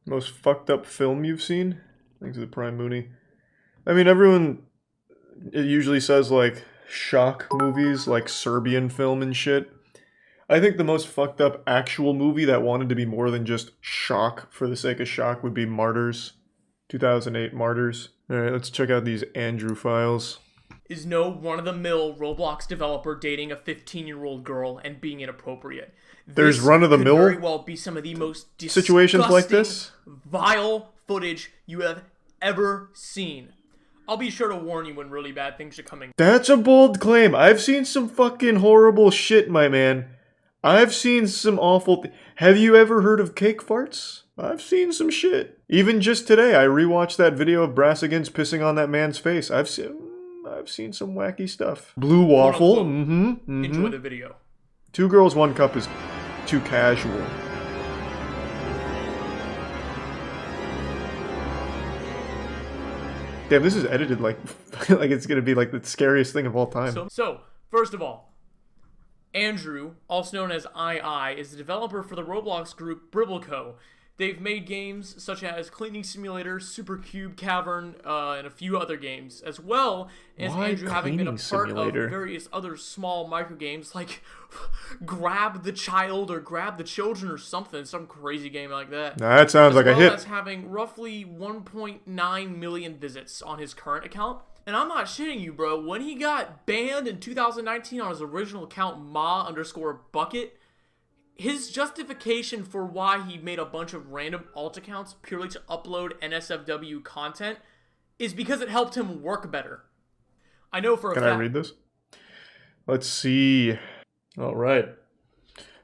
Most fucked up film you've seen? Thanks to the Prime Mooney. I mean, everyone it usually says like shock movies, like Serbian film and shit. I think the most fucked up actual movie that wanted to be more than just shock for the sake of shock would be Martyrs. 2008 Martyrs. Alright, let's check out these Andrew files. Is no run-of-the-mill Roblox developer dating a 15-year-old girl and being inappropriate. There's This run-of-the-mill could very well be some of the most situations like this? vile footage you have ever seen. I'll be sure to warn you when really bad things are coming. That's a bold claim. I've seen some fucking horrible shit, my man. I've seen some awful... Have you ever heard of cake farts? I've seen some shit. Even just today, I rewatched that video of Brassegans pissing on that man's face. I've seen some wacky stuff. Blue waffle. Enjoy the video. 2 girls, 1 cup is too casual. Damn, this is edited like like it's gonna be like the scariest thing of all time. So first of all, Andrew, also known as II, is the developer for the Roblox group Bribbleco. They've made games such as Cleaning Simulator, Supercube Cavern, and a few other games, as well as Andrew having been a part of various other small micro games like Grab the Child or Grab the Children or something, some crazy game like that. That sounds like a hit. As well as having roughly 1.9 million visits on his current account. And I'm not shitting you, bro. When he got banned in 2019 on his original account, ma_bucket, his justification for why he made a bunch of random alt accounts purely to upload NSFW content is because it helped him work better. I know for a fact. Can I read this? Let's see. All right.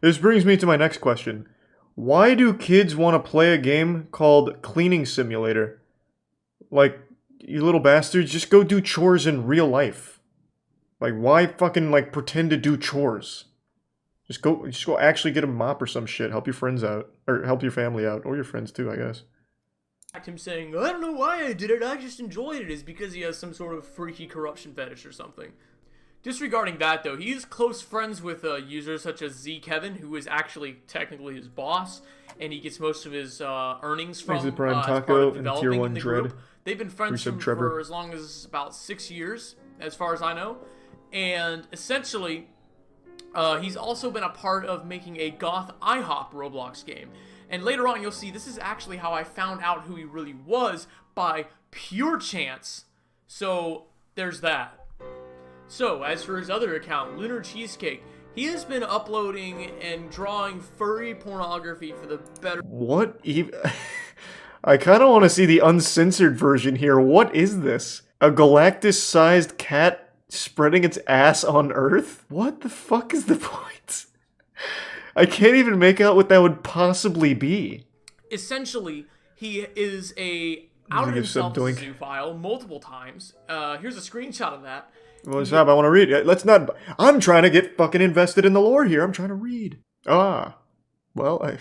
This brings me to my next question. Why do kids want to play a game called Cleaning Simulator? Like, you little bastards, just go do chores in real life. Like, why fucking, like, pretend to do chores? Just go actually get a mop or some shit. Help your friends out. Or help your family out. Or your friends too, I guess. Him saying, I don't know why I did it, I just enjoyed it, is because he has some sort of freaky corruption fetish or something. Disregarding that, though, he's close friends with users such as Kevin, who is actually technically his boss, and he gets most of his earnings from as part of developing in the group. They've been friends for as long as about 6 years, as far as I know, and essentially... he's also been a part of making a goth IHOP Roblox game. And later on, you'll see this is actually how I found out who he really was, by pure chance. So, there's that. So, as for his other account, Lunar Cheesecake, he has been uploading and drawing furry pornography for the better... What even... I kind of want to see the uncensored version here. What is this? A Galactus-sized cat spreading its ass on Earth? What the fuck is the point? I can't even make out what that would possibly be. Essentially, he is outed himself as a zoophile multiple times. Here's a screenshot of that. Well, stop, I want to read. Let's not... I'm trying to get fucking invested in the lore here. I'm trying to read. Well, I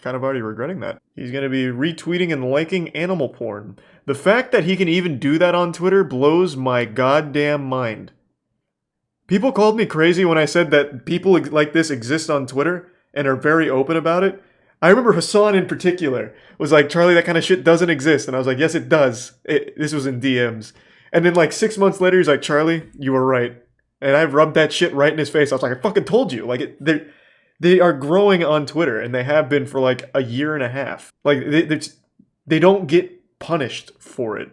kind of already regretting that. He's going to be retweeting and liking animal porn. The fact that he can even do that on Twitter blows my goddamn mind. People called me crazy when I said that people like this exist on Twitter and are very open about it. I remember Hassan in particular was like, Charlie, that kind of shit doesn't exist. And I was like, yes, it does. This was in DMs. And then like 6 months later, he's like, Charlie, you were right. And I rubbed that shit right in his face. I was like, I fucking told you. Like, they are growing on Twitter, and they have been for like a year and a half. Like, they don't get punished for it.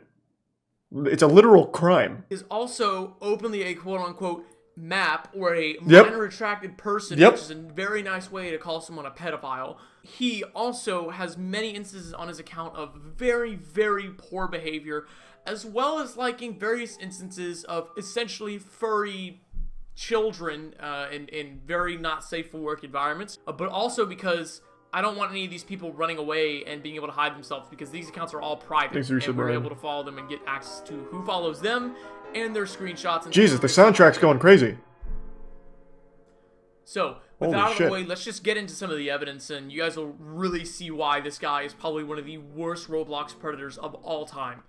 It's a literal crime. Is also openly a quote-unquote map or a minor attracted person, which is a very nice way to call someone a pedophile. He also has many instances on his account of very, very poor behavior, as well as liking various instances of essentially furry children in very not safe for work environments, but also because I don't want any of these people running away and being able to hide themselves, because these accounts are all private, and we're able to follow them and get access to who follows them and their screenshots. And Jesus, the soundtrack's going crazy. So, with that out of the way, let's just get into some of the evidence, and you guys will really see why this guy is probably one of the worst Roblox predators of all time.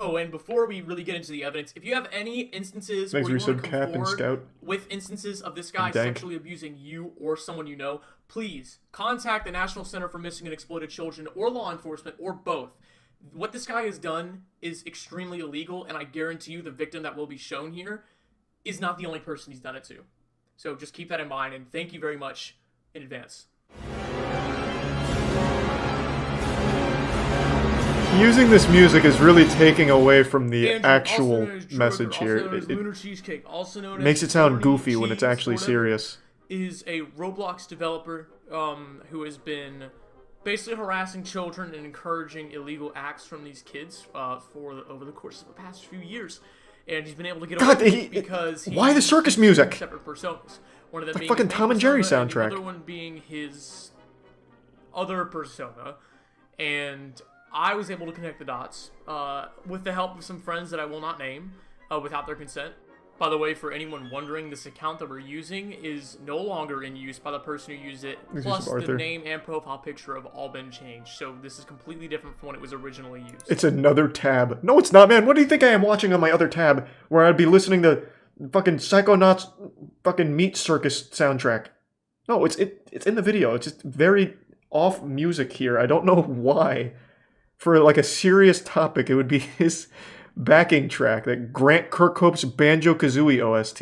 Oh, and before we really get into the evidence, if you have any instances Thanks where for you want to resub, come Cap and forward Scout. with instances of this guy And Dank. sexually abusing you or someone you know, please contact the National Center for Missing and Exploited Children or law enforcement or both. What this guy has done is extremely illegal, and I guarantee you the victim that will be shown here is not the only person he's done it to. So just keep that in mind, and thank you very much in advance. Using this music is really taking away from the Andrew, actual also known as message Joker, here. also known as It Lunar Cheesecake, also known as makes it sound Bernie goofy when it's Cheese, actually whatever, serious. is a Roblox developer who has been basically harassing children and encouraging illegal acts from these kids over the course of the past few years. And he's been able to get away with it because he why the circus music? Separate personas. One of them Like being fucking his Tom main and Jerry persona, and soundtrack. the other one being his other persona. And I was able to connect the dots with the help of some friends that I will not name without their consent. By the way, for anyone wondering, this account that we're using is no longer in use by the person who used it. Plus, the name and profile picture have all been changed. So this is completely different from when it was originally used. It's another tab. No, it's not, man. What do you think I am watching on my other tab where I'd be listening to fucking Psychonauts fucking Meat Circus soundtrack? No, it's in the video. It's just very off music here. I don't know why. For like a serious topic, it would be his backing track, that Grant Kirkhope's Banjo-Kazooie OST.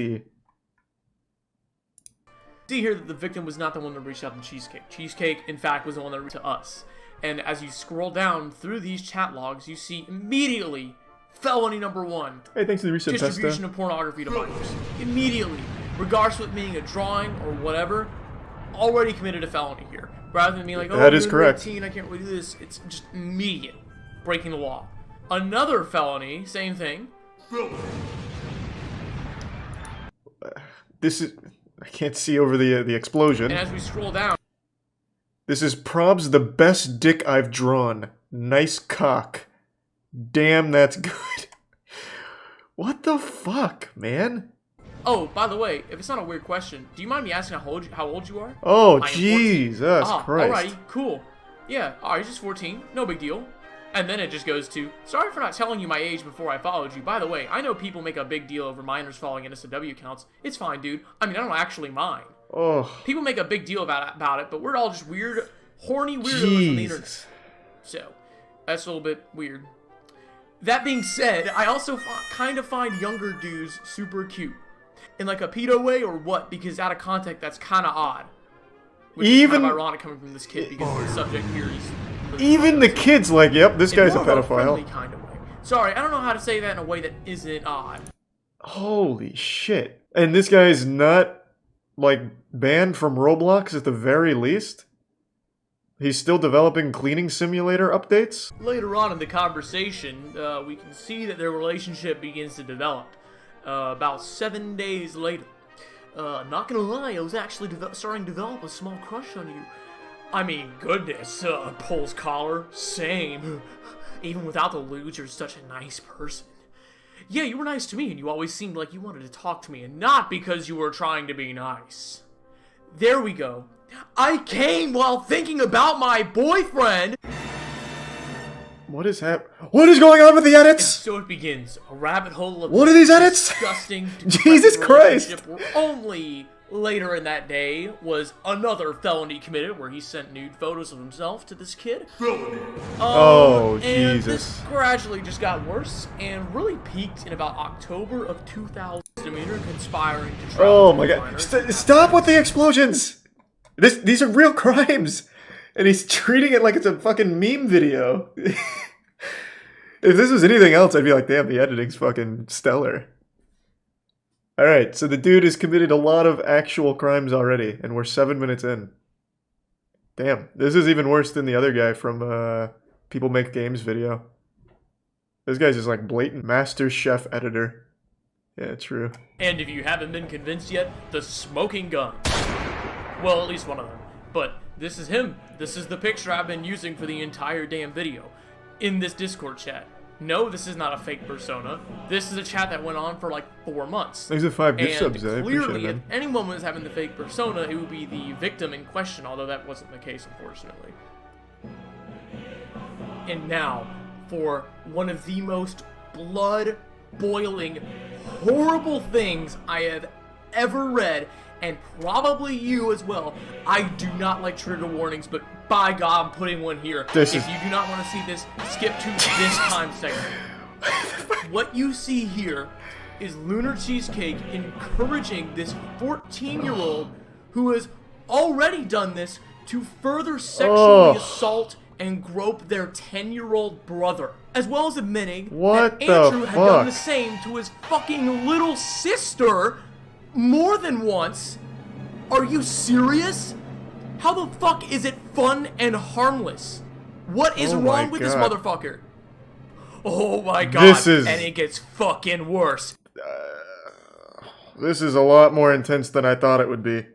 See here that the victim was not the one that reached out to Cheesecake. Cheesecake, in fact, was the one that reached to us. And as you scroll down through these chat logs, you see immediately felony number 1. Hey, thanks to the recent distribution of pornography to minors. Immediately, regardless of it being a drawing or whatever, already committed a felony here. Rather than being like, oh, that is you're correct. 18, I can't really do this. It's just immediate breaking the law. Another felony, same thing. This is... I can't see over the explosion. And as we scroll down... This is Probs the best dick I've drawn. Nice cock. Damn, that's good. What the fuck, man? Oh, by the way, if it's not a weird question, do you mind me asking how old you are? Oh, I am 14. Jesus Christ. Alrighty, cool. Yeah, you're just 14. No big deal. And then it just goes to, sorry for not telling you my age before I followed you. By the way, I know people make a big deal over minors following NSFW accounts. It's fine, dude. I mean, I don't actually mind. Oh. People make a big deal about it, but we're all just weird, horny weirdos on the internet. So, that's a little bit weird. That being said, I also kind of find younger dudes super cute. In like a pedo way or what? Because out of context, that's kind of odd. Which is kind of ironic coming from this kid because the subject here is... Even the kid's like, yep, this guy's a friendly pedophile. Kind of way. Sorry, I don't know how to say that in a way that isn't odd. Holy shit. And this guy's not, like, banned from Roblox at the very least? He's still developing cleaning simulator updates? Later on in the conversation, we can see that their relationship begins to develop. About 7 days later. Not gonna lie, I was actually starting to develop a small crush on you. I mean, goodness, Pole's collar, same. Even without the lewd, you're such a nice person. Yeah, you were nice to me, and you always seemed like you wanted to talk to me, and not because you were trying to be nice. There we go. I came while thinking about my boyfriend! What is What is going on with the edits? And so it begins, a rabbit hole of what are these edits? Disgusting, Jesus Christ! Where only later in that day was another felony committed where he sent nude photos of himself to this kid. Oh, and Jesus. This gradually just got worse and really peaked in about October of 2000. Misdemeanor conspiring to travel. Oh my god. Stop with the explosions! These are real crimes! And he's treating it like it's a fucking meme video. If this was anything else, I'd be like, damn, the editing's fucking stellar. Alright, so the dude has committed a lot of actual crimes already, and we're 7 minutes in. Damn, this is even worse than the other guy from People Make Games video. This guy's just like blatant Master Chef editor. Yeah, true. And if you haven't been convinced yet, the smoking gun. Well, at least one of them. But this is him. This is the picture I've been using for the entire damn video. In this Discord chat. No, this is not a fake persona. This is a chat that went on for like 4 months. Thanks for 5 gift subs, I appreciate clearly, it, if anyone was having the fake persona, it would be the victim in question, although that wasn't the case, unfortunately. And now, for one of the most blood-boiling, horrible things I have ever read, and probably you as well. I do not like trigger warnings, but by God, I'm putting one here. If you do not want to see this, skip to this time segment. What you see here is Lunar Cheesecake encouraging this 14-year-old who has already done this to further sexually assault and grope their 10-year-old brother, as well as admitting that Andrew had done the same to his fucking little sister more than once. Are you serious? How the fuck is it fun and harmless? What is wrong with this motherfucker? Oh my God, and it gets fucking worse. This is a lot more intense than I thought it would be.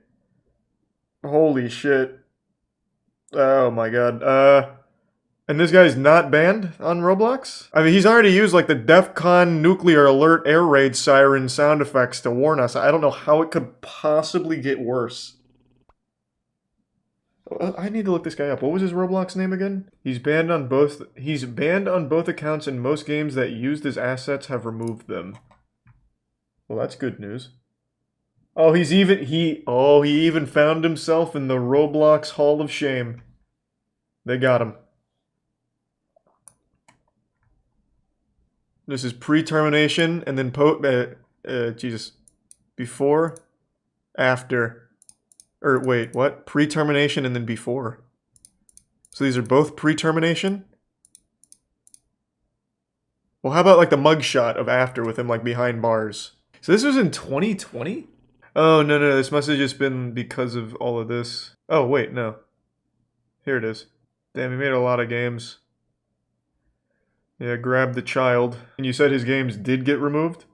Holy shit. Oh my God. And this guy's not banned on Roblox? I mean, he's already used like the DEF CON nuclear alert air raid siren sound effects to warn us. I don't know how it could possibly get worse. I need to look this guy up. What was his Roblox name again? He's banned on both accounts, and most games that used his assets have removed them. Well, that's good news. Oh, he even found himself in the Roblox Hall of Shame. They got him. This is pre-termination, and then before, after. Or wait, what? Pre-termination and then before. So these are both pre-termination? Well, how about like the mugshot of after with him like behind bars? So this was in 2020? Oh, no, this must have just been because of all of this. Oh, wait, no. Here it is. Damn, he made a lot of games. Yeah, grab the child. And you said his games did get removed?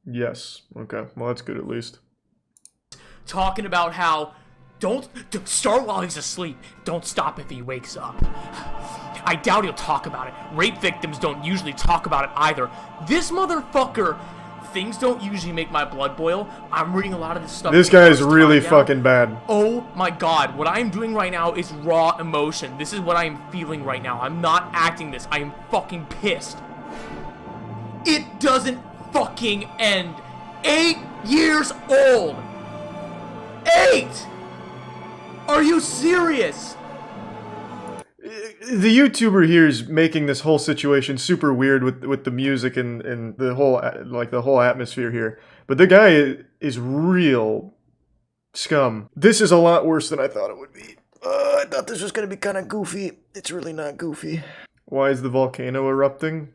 Yes. Okay, well that's good at least. Talking about how, don't start while he's asleep. Don't stop if he wakes up. I doubt he'll talk about it. Rape victims don't usually talk about it either. This motherfucker, things don't usually make my blood boil. I'm reading a lot of this stuff. This guy is really fucking bad. Oh my God, what I am doing right now is raw emotion. This is what I am feeling right now. I'm not acting this. I am fucking pissed. It doesn't fucking end. 8 years old. 8! Are you serious? The YouTuber here is making this whole situation super weird with the music and the whole atmosphere here. But the guy is real scum. This is a lot worse than I thought it would be. I thought this was gonna be kind of goofy. It's really not goofy. Why is the volcano erupting?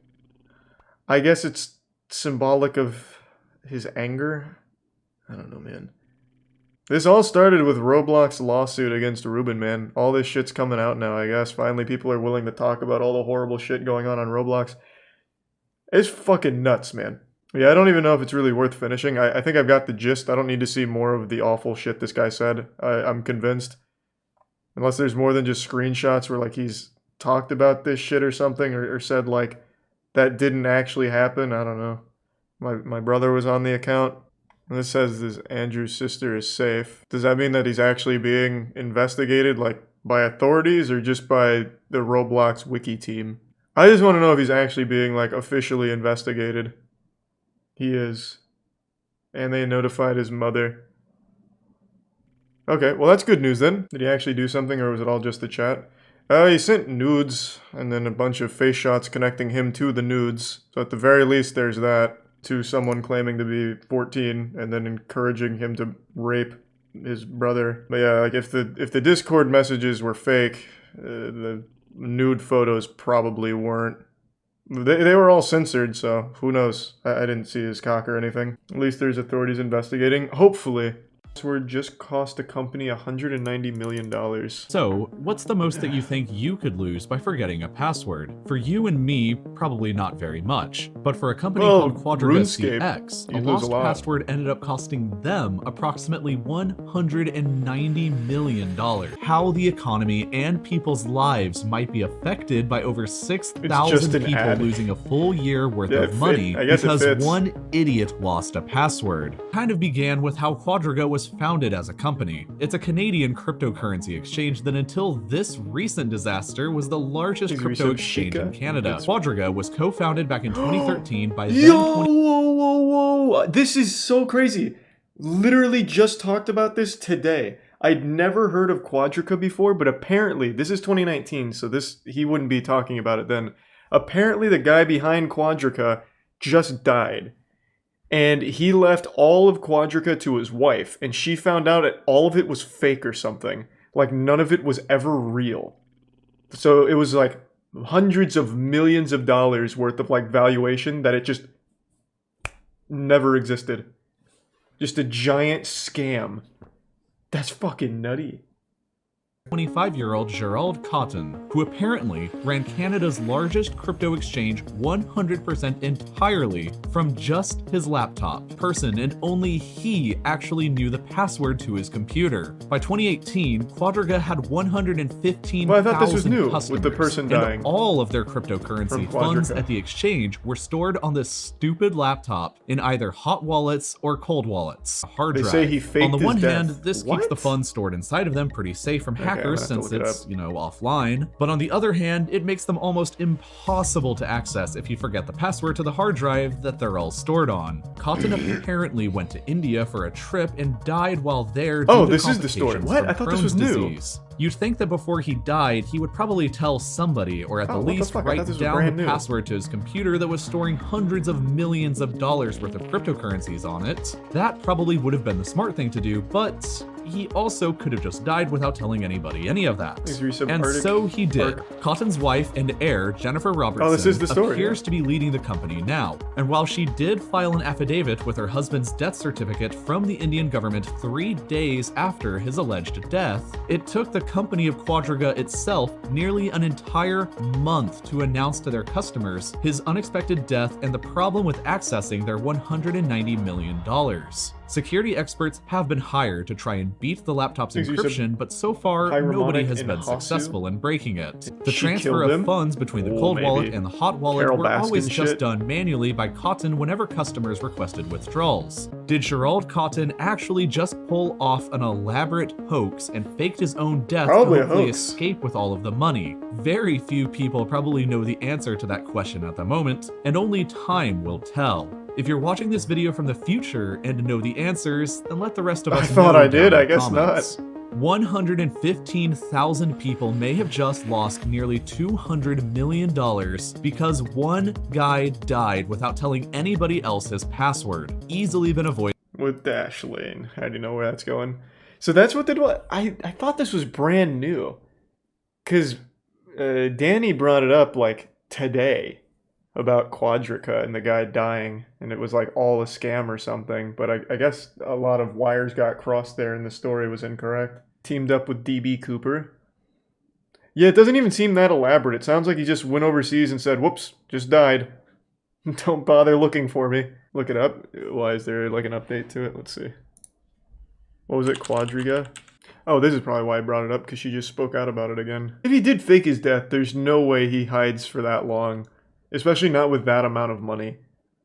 I guess it's symbolic of his anger. I don't know, man. This all started with Roblox lawsuit against Ruben, man. All this shit's coming out now, I guess. Finally, people are willing to talk about all the horrible shit going on Roblox. It's fucking nuts, man. Yeah, I don't even know if it's really worth finishing. I think I've got the gist. I don't need to see more of the awful shit this guy said. I'm convinced. Unless there's more than just screenshots where, like, he's talked about this shit or something, or said, like, that didn't actually happen. I don't know. My brother was on the account. And this says this Andrew's sister is safe. Does that mean that he's actually being investigated, like, by authorities or just by the Roblox wiki team? I just want to know if he's actually being, like, officially investigated. He is. And they notified his mother. Okay, well that's good news then. Did he actually do something, or was it all just the chat? He sent nudes, and then a bunch of face shots connecting him to the nudes. So at the very least there's that. To someone claiming to be 14 and then encouraging him to rape his brother. But yeah, like if the Discord messages were fake, the nude photos probably weren't. They were all censored, so who knows? I didn't see his cock or anything. At least there's authorities investigating. Hopefully. Password just cost a company $190 million. So, what's the most that you think you could lose by forgetting a password? For you and me, probably not very much. But for a company called Quadriga CX, a lost password ended up costing them approximately $190 million. How the economy and people's lives might be affected by over 6,000 people losing a full year worth of money because one idiot lost a password. Kind of began with how Quadriga was was founded as a company. It's a Canadian cryptocurrency exchange that until this recent disaster was the largest crypto exchange in Canada. Quadriga was co-founded back in 2013 by Whoa! This is so crazy. Literally just talked about this today. I'd never heard of Quadriga before, but apparently, this is 2019, so he wouldn't be talking about it then. Apparently the guy behind Quadriga just died. And he left all of Quadriga to his wife, and she found out that all of it was fake or something. Like, none of it was ever real. So it was like hundreds of millions of dollars worth of like valuation that it just never existed. Just a giant scam. That's fucking nutty. 25-year-old Gerald Cotton, who apparently ran Canada's largest crypto exchange 100% entirely from just his laptop. And only he actually knew the password to his computer. By 2018, Quadriga had 115,000 well, I thought this was new customers, with the person dying. And all of their cryptocurrency funds at the exchange were stored on this stupid laptop in either hot wallets or cold wallets. A hard drive. They say he faked On the one his hand, death. this What? keeps the funds stored inside of them pretty safe from hackers since it's, offline. But on the other hand, it makes them almost impossible to access if you forget the password to the hard drive that they're all stored on. Cotton apparently went to India for a trip and died while there due to this is the story. complications What? from I thought this Crohn's was new. disease. You'd think that before he died, he would probably tell somebody, or at the what the least fuck? I write thought this was down brand the new. password to his computer that was storing hundreds of millions of dollars worth of cryptocurrencies on it. That probably would have been the smart thing to do, but he also could have just died without telling anybody any of that. And so he did. Cotton's wife and heir, Jennifer Robertson, this is the story, appears to be leading the company now. And while she did file an affidavit with her husband's death certificate from the Indian government 3 days after his alleged death, it took the company of Quadriga itself nearly an entire month to announce to their customers his unexpected death and the problem with accessing their $190 million. Security experts have been hired to try and beat the laptop's encryption, but so far, nobody has been successful in breaking it. The transfer of funds between the cold wallet and the hot wallet were always just done manually by Cotton whenever customers requested withdrawals. Did Gerald Cotton actually just pull off an elaborate hoax and faked his own death to hopefully escape with all of the money? Very few people probably know the answer to that question at the moment, and only time will tell. If you're watching this video from the future and know the answers, then let the rest of us know. I thought I did, I guess not. 115,000 people may have just lost nearly $200 million because one guy died without telling anybody else his password. Easily been avoided. With Dashlane. How do you know where that's going? So that's what they do. I thought this was brand new. Because Danny brought it up like today about Quadriga and the guy dying, and it was like all a scam or something, but I guess a lot of wires got crossed there and the story was incorrect. Teamed up with DB Cooper. Yeah, it doesn't even seem that elaborate. It sounds like he just went overseas and said, whoops, just died. Don't bother looking for me. Look it up. Why is there like an update to it? Let's see. What was it, Quadriga? Oh, this is probably why I brought it up, because she just spoke out about it again. If he did fake his death, there's no way he hides for that long. Especially not with that amount of money.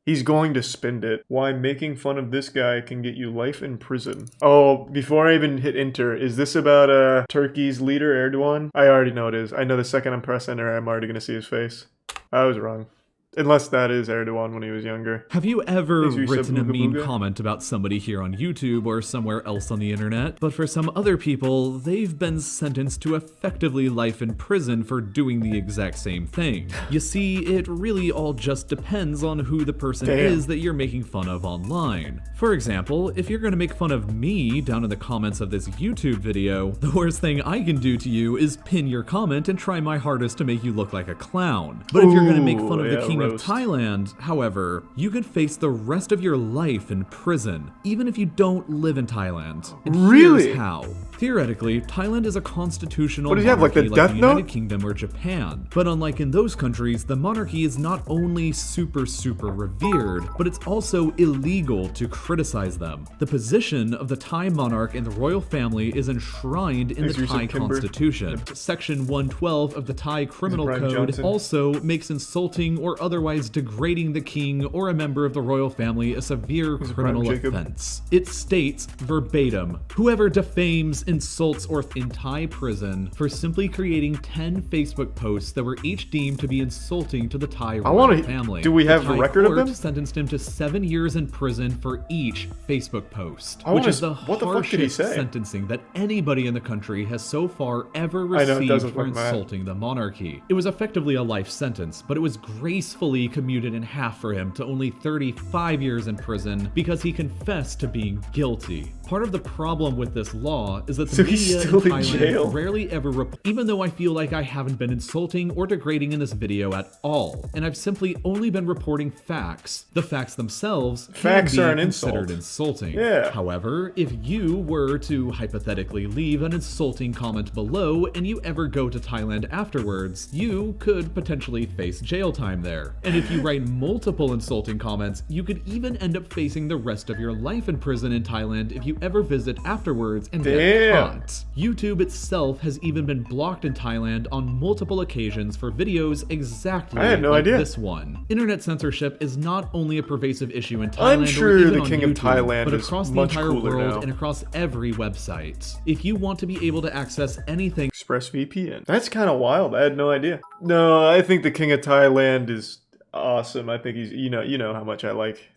He's going to spend it. Why making fun of this guy can get you life in prison. Oh, before I even hit enter, is this about Turkey's leader, Erdogan? I already know it is. I know the second I press enter, I'm already going to see his face. I was wrong. Unless that is Erdogan when he was younger. Have you ever written a mean comment about somebody here on YouTube or somewhere else on the internet? But for some other people, they've been sentenced to effectively life in prison for doing the exact same thing. You see, it really all just depends on who the person is that you're making fun of online. For example, if you're gonna make fun of me down in the comments of this YouTube video, the worst thing I can do to you is pin your comment and try my hardest to make you look like a clown. But if you're gonna make fun of the king of Thailand, however, you could face the rest of your life in prison, even if you don't live in Thailand. And here's how. Theoretically, Thailand is a constitutional What does he have, like the monarchy Death the United Note? Kingdom or Japan. But unlike in those countries, the monarchy is not only super revered, but it's also illegal to criticize them. The position of the Thai monarch in the royal family is enshrined in the Thai constitution. Section 112 of the Thai Criminal Code also makes insulting or otherwise degrading the king or a member of the royal family a severe criminal offense. It states verbatim, whoever defames, insults, or in Thai prison for simply creating 10 Facebook posts that were each deemed to be insulting to the Thai royal family. Do we have a record of them? Sentenced him to 7 years in prison for each Facebook post, which is the harshest sentencing that anybody in the country has so far ever received for insulting the monarchy. It was effectively a life sentence, but it was gracefully commuted in half for him to only 35 years in prison because he confessed to being guilty. Part of the problem with this law is that the media in Thailand rarely ever even though I feel like I haven't been insulting or degrading in this video at all, and I've simply only been reporting facts. The facts themselves can be considered insulting. However, if you were to hypothetically leave an insulting comment below and you ever go to Thailand afterwards, you could potentially face jail time there. And if you write multiple insulting comments, you could even end up facing the rest of your life in prison in Thailand if you ever visit afterwards and get caught. YouTube itself has even been blocked in Thailand on multiple occasions for videos exactly like this one. Internet censorship is not only a pervasive issue in Thailand I'm sure or even the on King YouTube, of Thailand but is across the much entire cooler world now. and across every website. If you want to be able to access anything ExpressVPN. That's kind of wild. I had no idea. No, I think the King of Thailand is awesome. I think he's, you know how much I like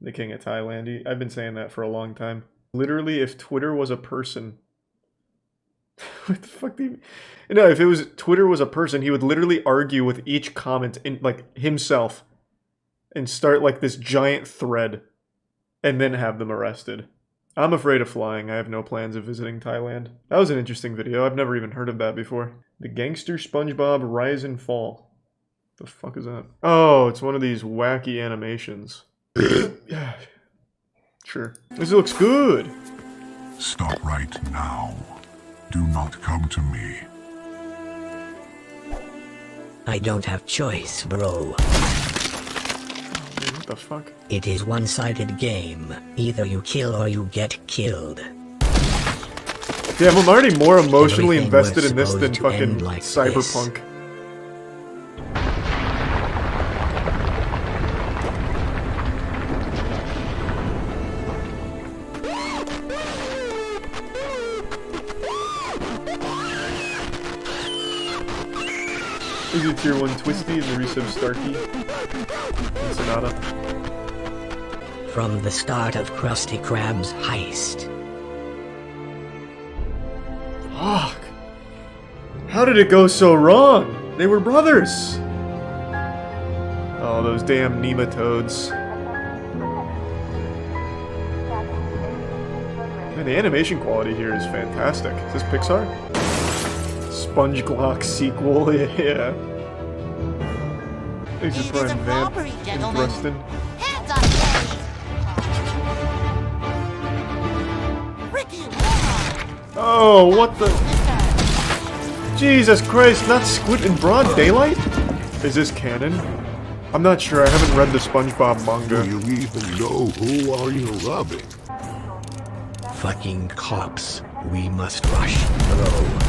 the King of Thailand. I've been saying that for a long time. Literally, if Twitter was a person, what the fuck do you... No, if it was Twitter was a person, he would literally argue with each comment in like himself and start like this giant thread and then have them arrested. I'm afraid of flying. I have no plans of visiting Thailand. That was an interesting video. I've never even heard of that before. The Gangster SpongeBob Rise and Fall. The fuck is that? Oh, it's one of these wacky animations. Yeah. Sure. This looks good. Stop right now. Do not come to me. I don't have choice, bro. What the fuck? It is one-sided game. Either you kill or you get killed. Damn, I'm already more emotionally invested in this than fucking Cyberpunk. Is it tier 1 Twisty and the resub Starkey? And Sonata. From the start of Krusty Krab's heist. Fuck. How did it go so wrong? They were brothers. Oh, those damn nematodes. Man, the animation quality here is fantastic. Is this Pixar? Sponge Glock sequel, yeah. Thanks for Prime Vamp and Preston. Hands up, Ricky! Oh, what the? Jesus Christ, not Squid in broad daylight? Is this canon? I'm not sure, I haven't read the SpongeBob manga. Do you even know who are you robbing? Fucking cops. We must rush, bro.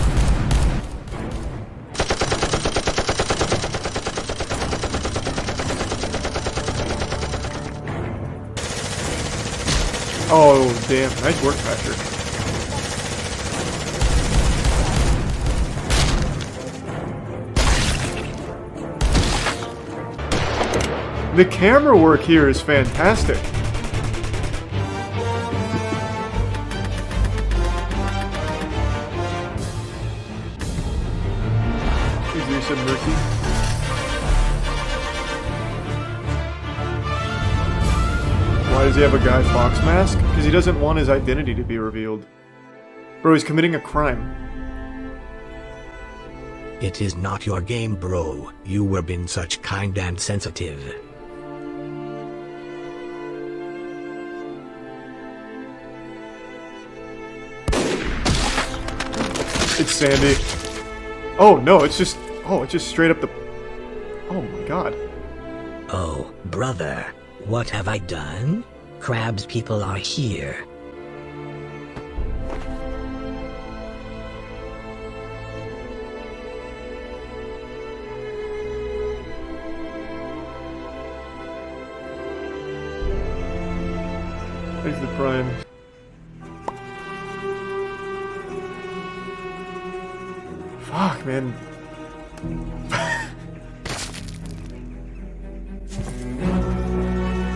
Oh, damn. Nice work, Patrick. The camera work here is fantastic. Is there some mercy? Why does he have a Guy Fawkes mask? Because he doesn't want his identity to be revealed. Bro, he's committing a crime. It is not your game, bro. You were been such kind and sensitive. Sandy. Oh, no, it's just... Oh, it's just straight up the... Oh, my God. Oh, brother, what have I done? Crabs people are here. There's the prime. Fuck, man.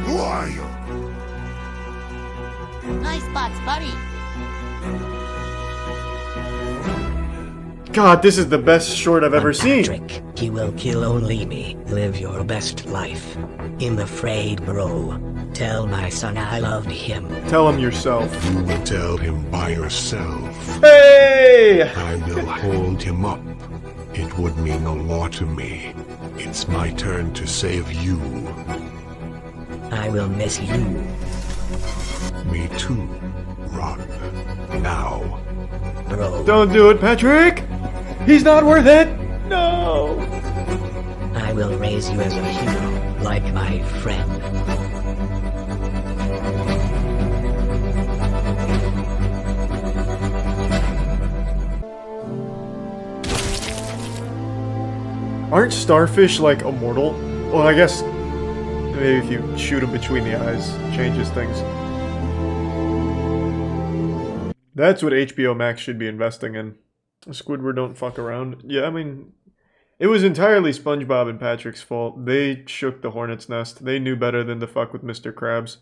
Who are you? Nice spots, buddy. God, this is the best short I've ever seen. Patrick, he will kill only me. Live your best life. I'm afraid, bro. Tell my son I loved him. Tell him yourself. You will tell him by yourself. Hey! I will hold him up. It would mean a lot to me. It's my turn to save you. I will miss you. Me too. Run. Now. Bro, Don't do it, Patrick! He's not worth it! No! I will raise you as a hero, like my friend. Aren't starfish, like, immortal? Well, I guess maybe if you shoot them between the eyes, changes things. That's what HBO Max should be investing in. Squidward don't fuck around. Yeah, I mean, it was entirely SpongeBob and Patrick's fault. They shook the hornet's nest. They knew better than to fuck with Mr. Krabs.